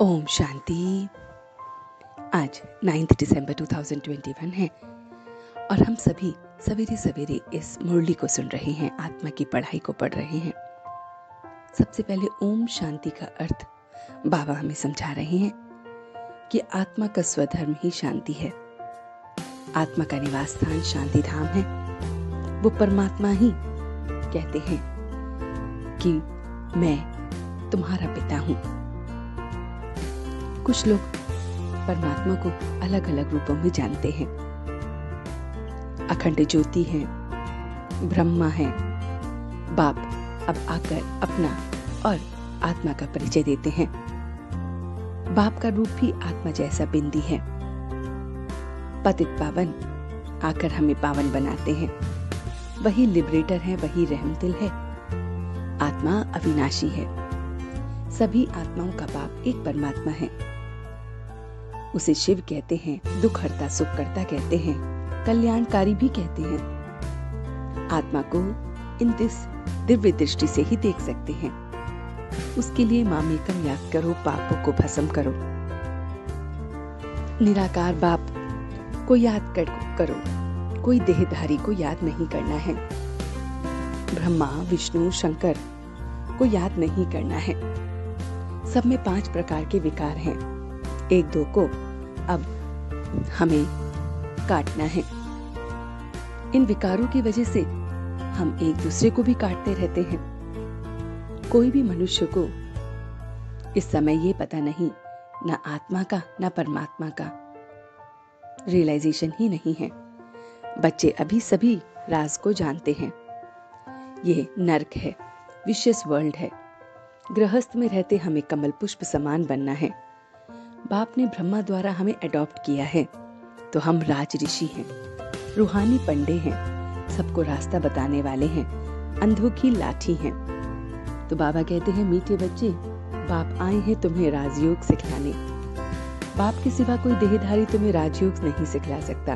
ओम शांति। आज 9 दिसंबर 2021 है और हम सभी सवेरे सवेरे इस मुरली को सुन रहे हैं, आत्मा की पढ़ाई को पढ़ रहे हैं। सबसे पहले ओम शांति का अर्थ बाबा हमें समझा रहे हैं कि आत्मा का स्वधर्म ही शांति है। आत्मा का निवास स्थान शांति धाम है। वो परमात्मा ही कहते हैं कि मैं तुम्हारा पिता हूं। कुछ लोग परमात्मा को अलग अलग रूपों में जानते हैं। अखंड ज्योति है, ब्रह्मा है। बाप अब आकर अपना और आत्मा का परिचय देते हैं। बाप का रूप भी आत्मा जैसा बिंदी है। पतित पावन आकर हमें पावन बनाते हैं। वही लिबरेटर है, वही रहमदिल है। आत्मा अविनाशी है। सभी आत्माओं का बाप एक परमात्मा है। उसे शिव कहते हैं, दुख हरता सुख करता कहते हैं, कल्याणकारी भी कहते हैं। आत्मा को इन दिव्य दृष्टि से ही देख सकते हैं। उसके लिए मामेकम याद करो, पापों को भस्म करो। निराकार बाप को याद करो, कोई देहधारी को याद नहीं करना है। ब्रह्मा विष्णु शंकर को याद नहीं करना है। सब में 5 प्रकार के विकार हैं। 1-2 को अब हमें काटना है। इन विकारों की वजह से हम एक दूसरे को भी काटते रहते हैं। कोई भी मनुष्य को इस समय ये पता नहीं, ना आत्मा का ना परमात्मा का रियलाइजेशन ही नहीं है। बच्चे अभी सभी राज को जानते हैं। ये नर्क है, विशियस वर्ल्ड है। गृहस्थ में रहते हमें कमल पुष्प समान बनना है। बाप ने ब्रह्मा द्वारा हमें अडॉप्ट किया है, तो हम राज ऋषि हैं, रूहानी पंडे हैं, सबको रास्ता बताने वाले हैं, अंधों की लाठी हैं। तो बाबा कहते हैं, मीठे बच्चे, बाप आए हैं तुम्हें राजयोग सिखलाने। बाप के सिवा कोई देहधारी तुम्हें राजयोग नहीं सिखला सकता।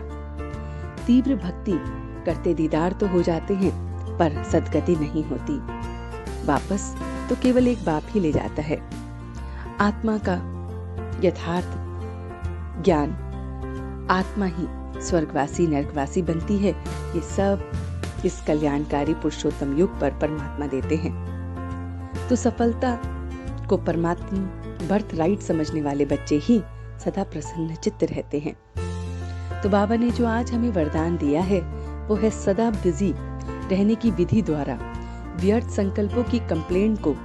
तीव्र भक्ति करते दीदार तो हो जाते हैं, पर सदगति नहीं होती। वापस तो केवल एक बाप ही ले जाता है। आत्मा का यथार्थ ज्ञान, आत्मा ही स्वर्गवासी नरकवासी बनती है। ये सब इस कल्याणकारी पुरुषोत्तम युग पर परमात्मा देते हैं। तो सफलता को परमात्मा बर्थ राइट समझने वाले बच्चे ही सदा प्रसन्न चित्त रहते हैं। तो बाबा ने जो आज हमें वरदान दिया है, वो है सदा बिजी रहने की विधि द्वारा व्यर्थ संकल्पों की कंप्लेंट को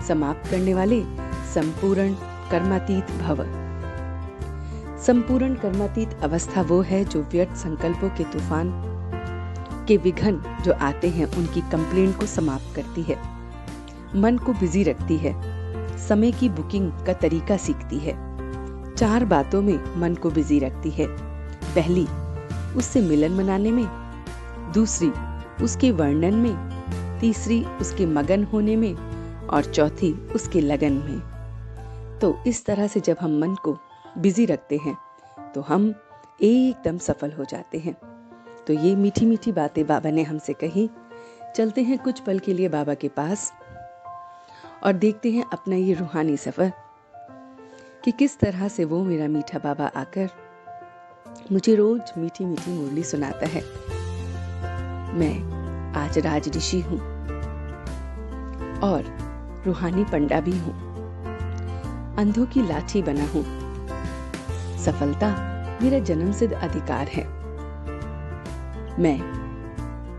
समाप्त करने वाले संपूर्ण कर्मातीत भव। संपूर्ण कर्मातीत अवस्था वो है जो व्यर्थ संकल्पों के तूफान के विघ्न जो आते हैं उनकी कंप्लेंट को समाप्त करती है। मन को बिजी रखती है। समय की बुकिंग का तरीका सीखती है। 4 बातों में मन को बिजी रखती है। पहली, उससे मिलन मनाने में। दूसरी, उसके वर्णन में। तीसरी, उसके मगन होने में। और चौथी, उसके लगन में। तो इस तरह से जब हम मन को बिजी रखते हैं तो हम एकदम सफल हो जाते हैं। तो ये मीठी मीठी बातें बाबा ने हमसे कही। चलते हैं कुछ पल के लिए बाबा के पास और देखते हैं अपना ये रूहानी सफर कि किस तरह से वो मेरा मीठा बाबा आकर मुझे रोज मीठी मीठी मुरली सुनाता है। मैं आज राज ऋषि हूं और रूहानी पंडा भी हूं। अंधों की लाठी बना हूं। सफलता मेरा जन्मसिद्ध अधिकार है। मैं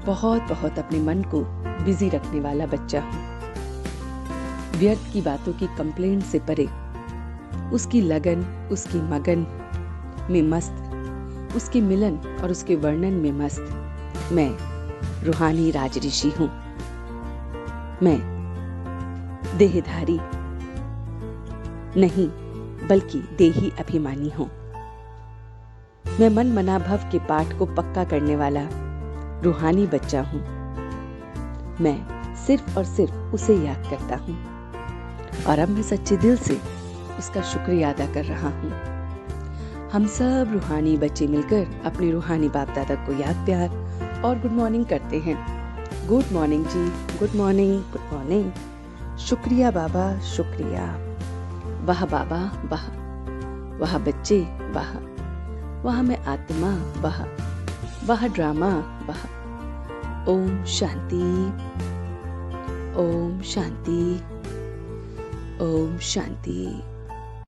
बहुत बहुत अपने मन को बिजी रखने वाला बच्चा हूं। व्यर्थ की बातों की कंप्लेंट से परे, उसकी लगन, उसकी मगन में मस्त, उसके मिलन और उसके वर्णन में मस्त मैं रूहानी राज ऋषि हूं। मैं देहधारी नहीं बल्कि देही अभिमानी हूं। मैं मन मना भव के पाठ को पक्का करने वाला रूहानी बच्चा हूं। मैं सिर्फ और सिर्फ उसे याद करता हूं और अब मैं सच्चे दिल से उसका शुक्रिया अदा कर रहा हूं। हम सब रूहानी बच्चे मिलकर अपने रूहानी बाप दादा को याद प्यार और गुड मॉर्निंग करते हैं। गुड मॉर्निंग जी, गुड मॉर्निंग, गुड मॉर्निंग। शुक्रिया बाबा, शुक्रिया। वाह बाबा वाह, वाह बच्चे वाह, वाह मैं आत्मा वाह, वाह ड्रामा वाह। ओम शांति, ओम शांति, ओम शांति।